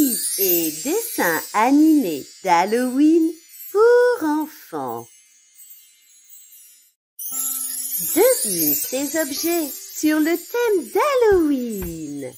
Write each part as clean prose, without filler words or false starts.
quiz et dessin animé d'Halloween pour enfants. Devine ces objets sur le thème d'Halloween.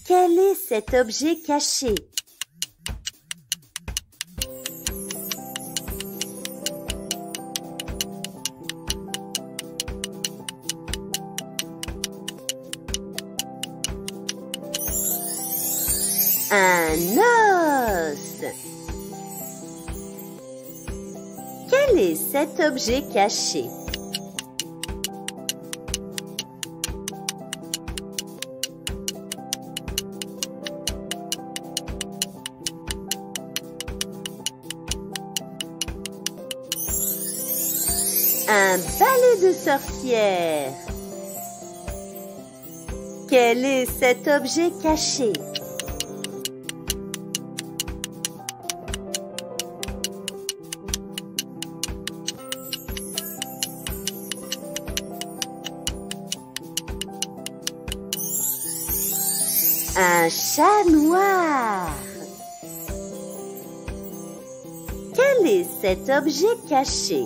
Quel est cet objet caché? Un os. Quel est cet objet caché? Un balai de sorcière. Quel est cet objet caché? Un chat noir. Quel est cet objet caché?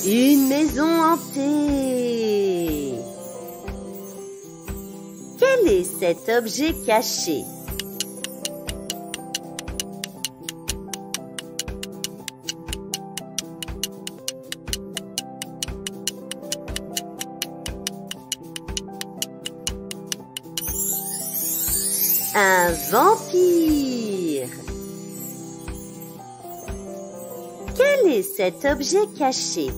Une maison hantée. Quel est cet objet caché? Un vampire. Quel est cet objet caché?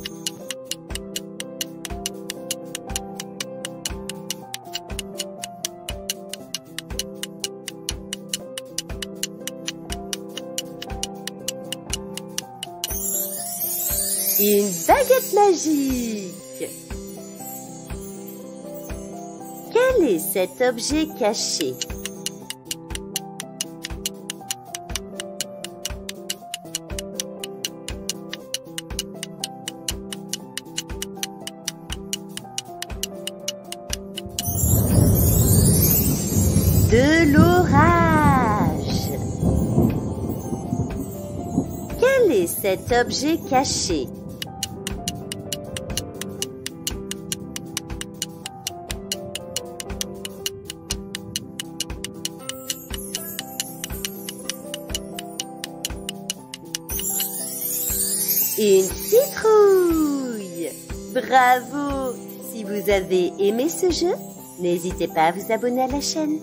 Une baguette magique. Quel est cet objet caché? De l'orage. Quel est cet objet caché? Une citrouille. Bravo! Si vous avez aimé ce jeu, n'hésitez pas à vous abonner à la chaîne.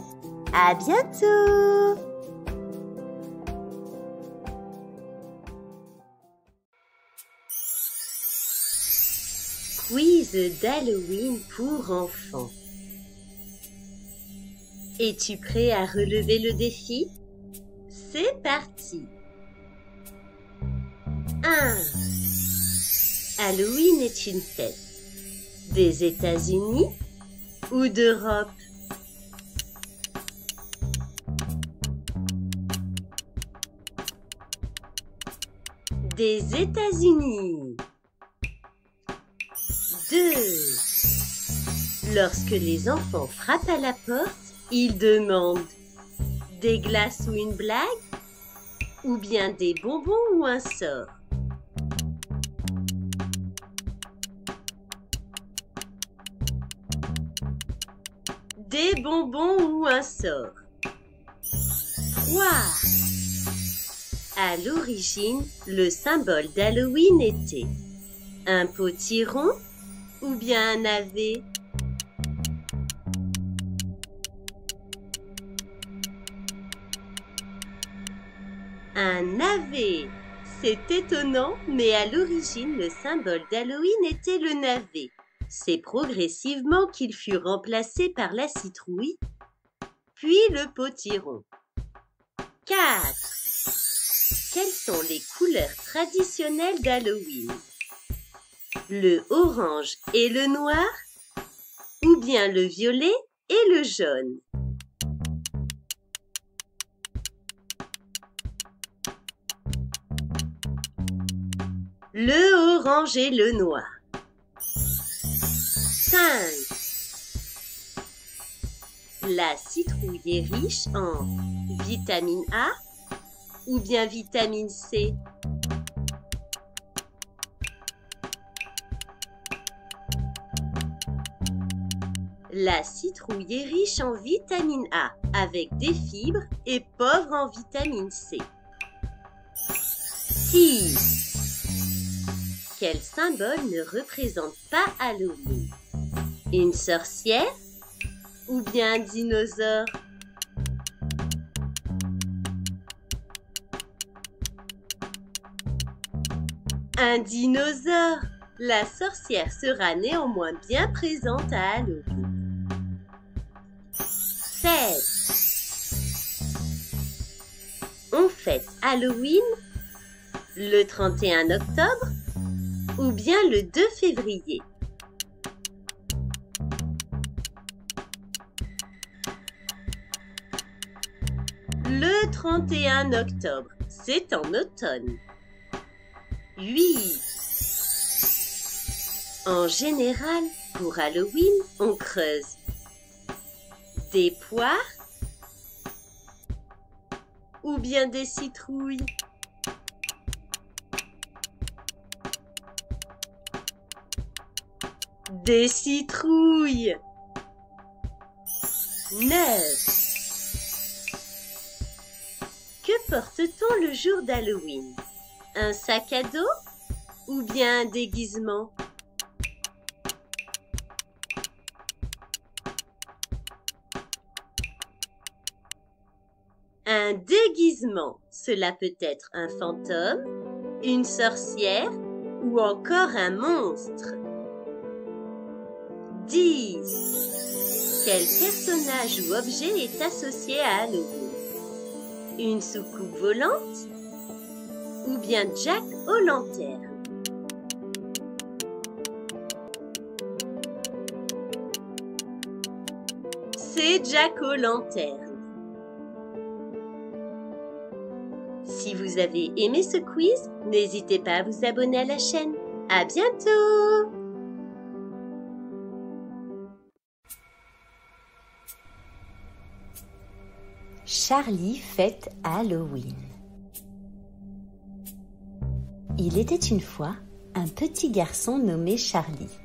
À bientôt! Quiz d'Halloween pour enfants. Es-tu prêt à relever le défi? C'est parti! 1. Halloween est une fête des États-Unis ou d'Europe? Des États-Unis. 2. Lorsque les enfants frappent à la porte, ils demandent des glaces ou une blague, ou bien des bonbons ou un sort. Des bonbons ou un sort. 3. À l'origine, le symbole d'Halloween était un potiron ou bien un navet? Un navet. C'est étonnant, mais à l'origine, le symbole d'Halloween était le navet. C'est progressivement qu'il fut remplacé par la citrouille, puis le potiron. 4. Quelles sont les couleurs traditionnelles d'Halloween? Le orange et le noir, ou bien le violet et le jaune? le orange et le noir. 5. La citrouille est riche en vitamine A ou bien vitamine C? La citrouille est riche en vitamine A avec des fibres et pauvre en vitamine C. 6. Quel symbole ne représente pas Halloween? Une sorcière ou bien un dinosaure? Un dinosaure! La sorcière sera néanmoins bien présente à Halloween. 7. On fête Halloween le 31 octobre ou bien le 2 février? Le 31 octobre, c'est en automne. 8. En général, pour Halloween, on creuse des poires ou bien des citrouilles? Des citrouilles. 9. Que porte-t-on le jour d'Halloween? Un sac à dos ou bien un déguisement? Un déguisement, cela peut être un fantôme, une sorcière ou encore un monstre. 10. Quel personnage ou objet est associé à Halloween? Une soucoupe volante ou bien Jack aux lanternes? C'est Jack aux lanternes. Si vous avez aimé ce quiz, n'hésitez pas à vous abonner à la chaîne. À bientôt! Charlie fête Halloween. Il était une fois un petit garçon nommé Charlie.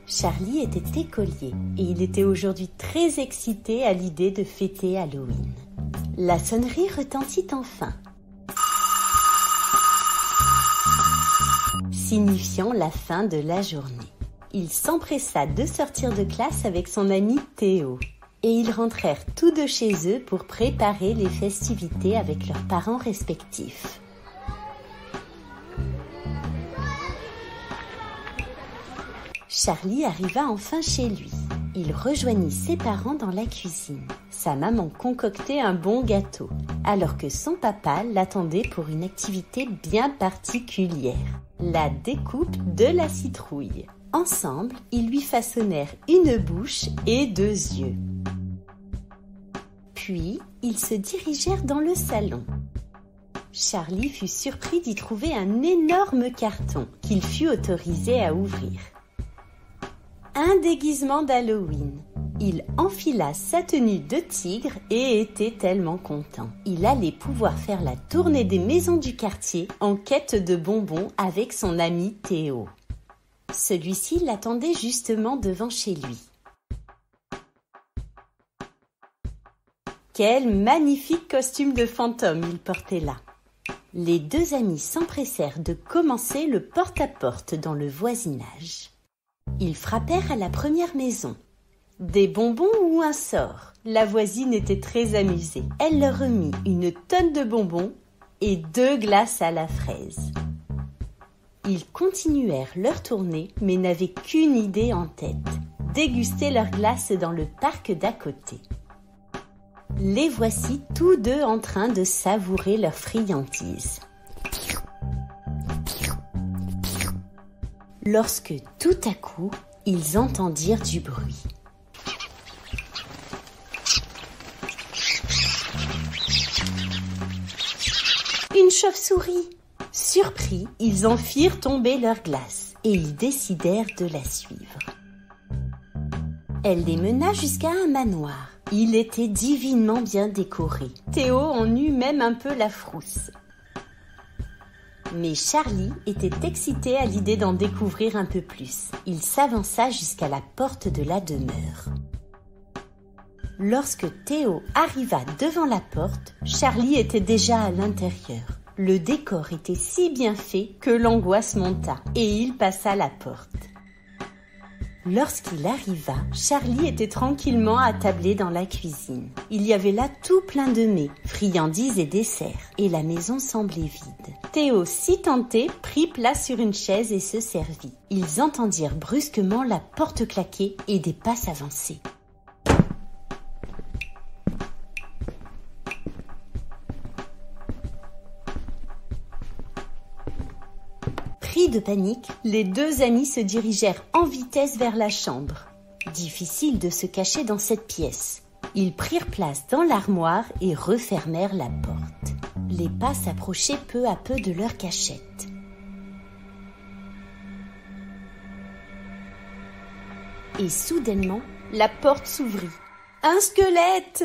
Charlie était écolier et il était aujourd'hui très excité à l'idée de fêter Halloween. La sonnerie retentit enfin, signifiant la fin de la journée. Il s'empressa de sortir de classe avec son ami Théo. Et ils rentrèrent tous deux chez eux pour préparer les festivités avec leurs parents respectifs. Charlie arriva enfin chez lui. Il rejoignit ses parents dans la cuisine. Sa maman concoctait un bon gâteau, alors que son papa l'attendait pour une activité bien particulière, la découpe de la citrouille. Ensemble, ils lui façonnèrent une bouche et 2 yeux. Puis, ils se dirigèrent dans le salon. Charlie fut surpris d'y trouver un énorme carton qu'il fut autorisé à ouvrir. Un déguisement d'Halloween. Il enfila sa tenue de tigre et était tellement content. Il allait pouvoir faire la tournée des maisons du quartier en quête de bonbons avec son ami Théo. Celui-ci l'attendait justement devant chez lui. Quel magnifique costume de fantôme il portait là! Les 2 amis s'empressèrent de commencer le porte-à-porte dans le voisinage. Ils frappèrent à la première maison. Des bonbons ou un sort? La voisine était très amusée. Elle leur remit une tonne de bonbons et 2 glaces à la fraise. Ils continuèrent leur tournée mais n'avaient qu'une idée en tête, déguster leurs glaces dans le parc d'à côté. Les voici tous deux en train de savourer leurs friandises. Lorsque tout à coup, ils entendirent du bruit. Une chauve-souris! Surpris, ils en firent tomber leur glace et ils décidèrent de la suivre. Elle les mena jusqu'à un manoir. Il était divinement bien décoré. Théo en eut même un peu la frousse. Mais Charlie était excité à l'idée d'en découvrir un peu plus. Il s'avança jusqu'à la porte de la demeure. Lorsque Théo arriva devant la porte, Charlie était déjà à l'intérieur. Le décor était si bien fait que l'angoisse monta et il passa la porte. Lorsqu'il arriva, Charlie était tranquillement attablé dans la cuisine. Il y avait là tout plein de mets, friandises et desserts, et la maison semblait vide. Théo, si tenté, prit place sur une chaise et se servit. Ils entendirent brusquement la porte claquer et des pas s'avancer. Pris de panique, les deux amis se dirigèrent en vitesse vers la chambre. Difficile de se cacher dans cette pièce. Ils prirent place dans l'armoire et refermèrent la porte. Les pas s'approchaient peu à peu de leur cachette. Et soudainement, la porte s'ouvrit. Un squelette!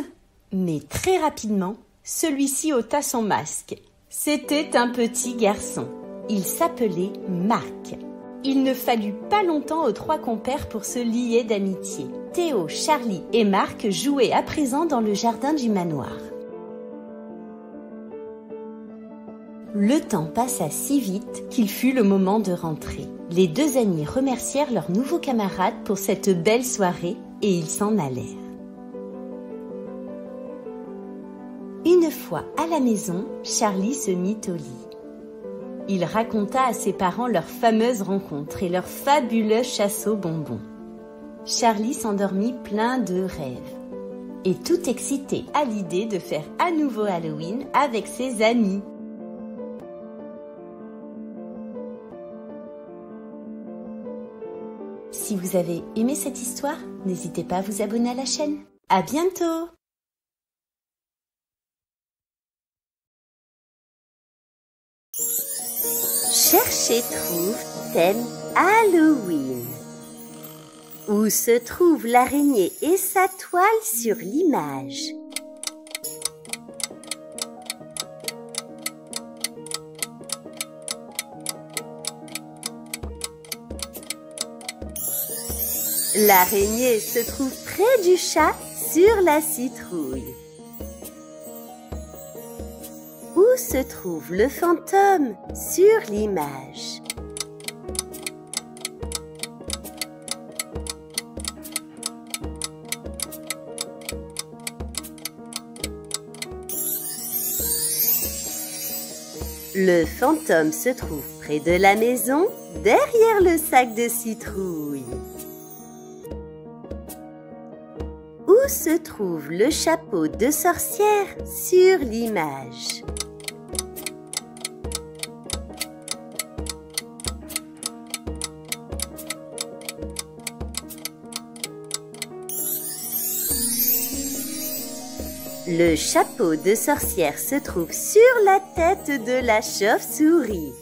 Mais très rapidement, celui-ci ôta son masque. C'était un petit garçon. Il s'appelait Marc. Il ne fallut pas longtemps aux trois compères pour se lier d'amitié. Théo, Charlie et Marc jouaient à présent dans le jardin du manoir. Le temps passa si vite qu'il fut le moment de rentrer. Les deux amis remercièrent leurs nouveaux camarades pour cette belle soirée et ils s'en allèrent. Une fois à la maison, Charlie se mit au lit. Il raconta à ses parents leur fameuse rencontre et leur fabuleux chasse aux bonbons. Charlie s'endormit plein de rêves et tout excité à l'idée de faire à nouveau Halloween avec ses amis. Si vous avez aimé cette histoire, n'hésitez pas à vous abonner à la chaîne. À bientôt! Cherche et trouve thème Halloween. Où se trouve l'araignée et sa toile sur l'image? L'araignée se trouve près du chat sur la citrouille. Où se trouve le fantôme sur l'image? Le fantôme se trouve près de la maison, derrière le sac de citrouille. Où se trouve le chapeau de sorcière sur l'image? Le chapeau de sorcière se trouve sur la tête de la chauve-souris.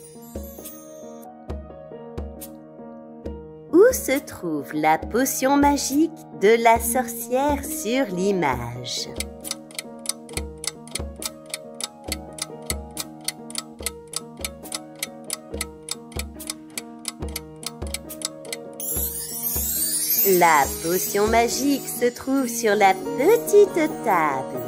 Où se trouve la potion magique de la sorcière sur l'image? La potion magique se trouve sur la petite table.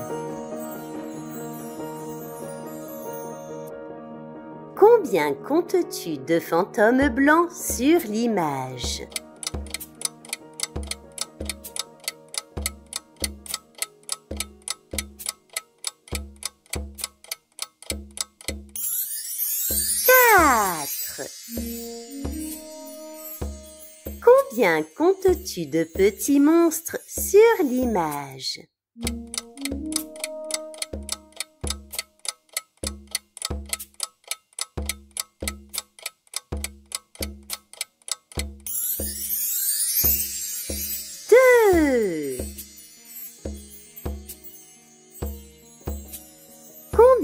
Combien comptes-tu de fantômes blancs sur l'image? Quatre. Combien comptes-tu de petits monstres sur l'image?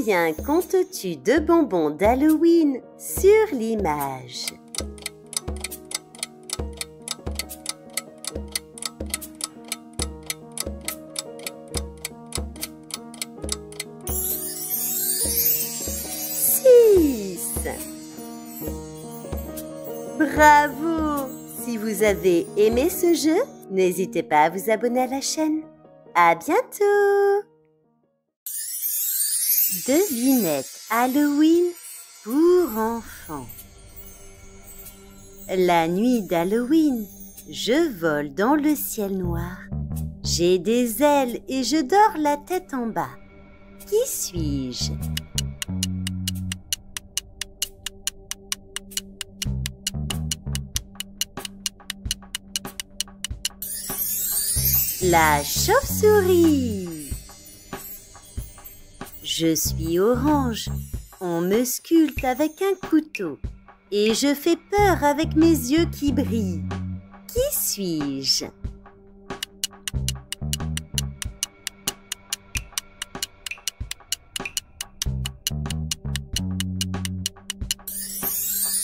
Combien comptes-tu de bonbons d'Halloween sur l'image? Bravo! Si vous avez aimé ce jeu, n'hésitez pas à vous abonner à la chaîne. À bientôt! Devinette Halloween pour enfants. La nuit d'Halloween, je vole dans le ciel noir. J'ai des ailes et je dors la tête en bas. Qui suis-je? La chauve-souris. Je suis orange. On me sculpte avec un couteau. Et je fais peur avec mes yeux qui brillent. Qui suis-je?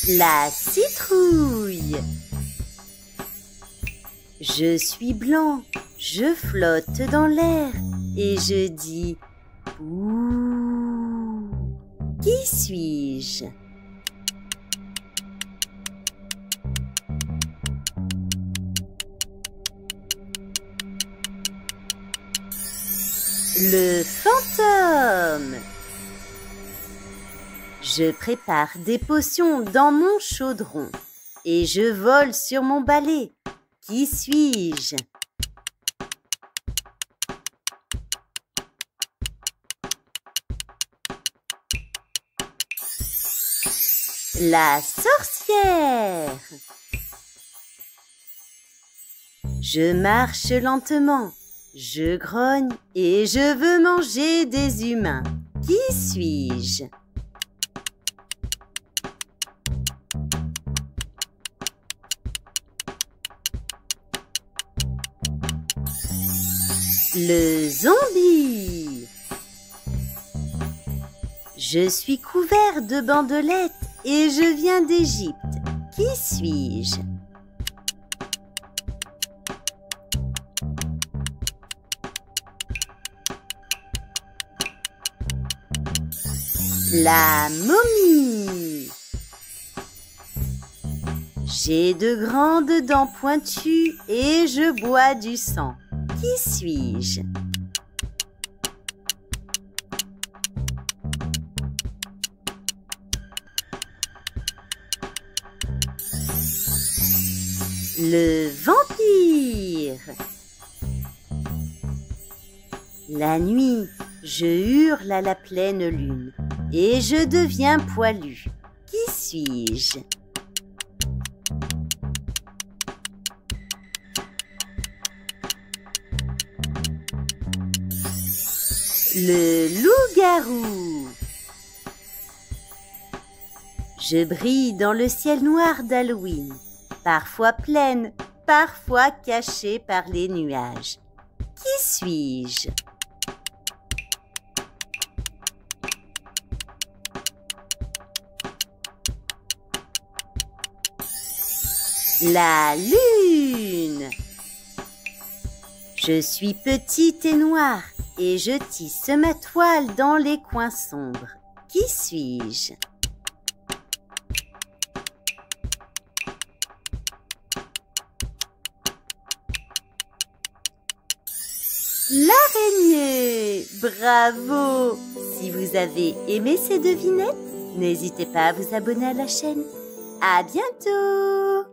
La citrouille. Je suis blanc, je flotte dans l'air et je dis « Ouh ». Qui suis-je? Le fantôme. Je prépare des potions dans mon chaudron et je vole sur mon balai. Qui suis-je? La sorcière. Je marche lentement, je grogne et je veux manger des humains. Qui suis-je? Le zombie. Je suis couvert de bandelettes et je viens d'Égypte. Qui suis-je? La momie. J'ai de grandes dents pointues et je bois du sang. Qui suis-je? Le vampire. La nuit, je hurle à la pleine lune et je deviens poilu. Qui suis-je? Le loup-garou. Je brille dans le ciel noir d'Halloween, parfois pleine, parfois cachée par les nuages. Qui suis-je? La lune. Je suis petite et noire et je tisse ma toile dans les coins sombres. Qui suis-je? L'araignée! Bravo! Si vous avez aimé ces devinettes, n'hésitez pas à vous abonner à la chaîne. À bientôt!